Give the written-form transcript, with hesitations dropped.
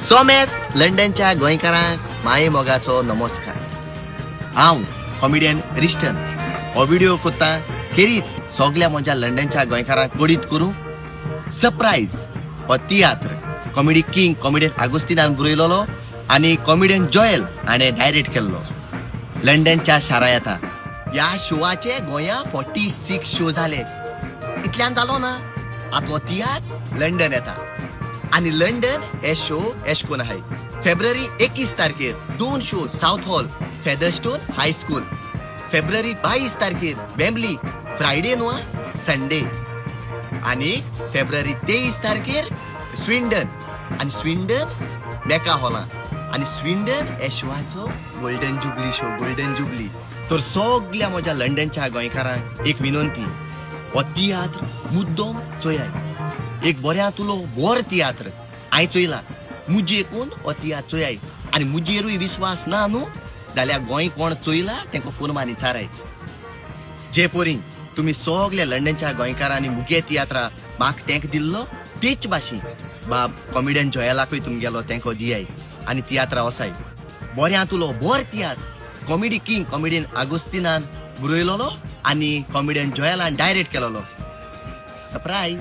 सोमेस्त लंडनच्या गोंयकारांक माये मोगाचो नमस्कार. हांव कॉमेडियन रिस्टन हो व्हिडिओ कोत्ता खेरीत सगळ्या म्हज्या लंडनच्या गोंयकारांक कोडीत करूं सरप्राईज हो तियात्र कॉमेडी किंग कॉमेडियन आगोस्तिनान बरयलोलो आनी कॉमेडियन जॉयल हाणें डायरेक्ट केल्लो. लंडनच्या शारा येता. ह्या शोवाचे गोंया 46 शो जाले. इतल्यान जालो ना, आतां हो तियात्र लंडन येता आनी लंडन हे शो एश कोन आहाय. फेब्रुवारी 21 तारखेर 2 show Southall Featherstone High School. फेब्रुवारी 22 तारखेर वेम्बली फ्रायडे न्हू संडे. आनी फेब्रुवारी 23 तारखेर स्विंडन आनी स्विंडन बेका हॉलां. आनी स्विंडन हे शोवाचो golden jubilee show. Golden jubilee तर सगळ्या म्हज्या लंडनच्या गोंयकारांक एक विनंती, हो तियात्र मुद्दम चोयाय. एक बऱ्यांतलो बोर तियात्र हांवें चोयला. मुजी एकून हो तियात्र चोयाय. आनी मुजेरूय विस्वास ना न्हू जाल्यार गोंय कोण चोयला तेंका फोन मारून विचाराय. जे परी तुमी सगळ्या लंडनच्या गोंयकारांनी मुगे तियात्रा म्हाका तेंका दिल्लो तेच भाशेन बाब कॉमेडियन जॉयलाकूय तुमगेलो तेंको दियाय आनी तियात्रा वसाय. बऱ्यांतलो बोर तियात्र कॉमेडी किंग कॉमेडियन आगोस्तिनान बरयलोलो आनी कॉमेडियन जॉयलान डायरेक्ट केलोलो. सरप्राईज.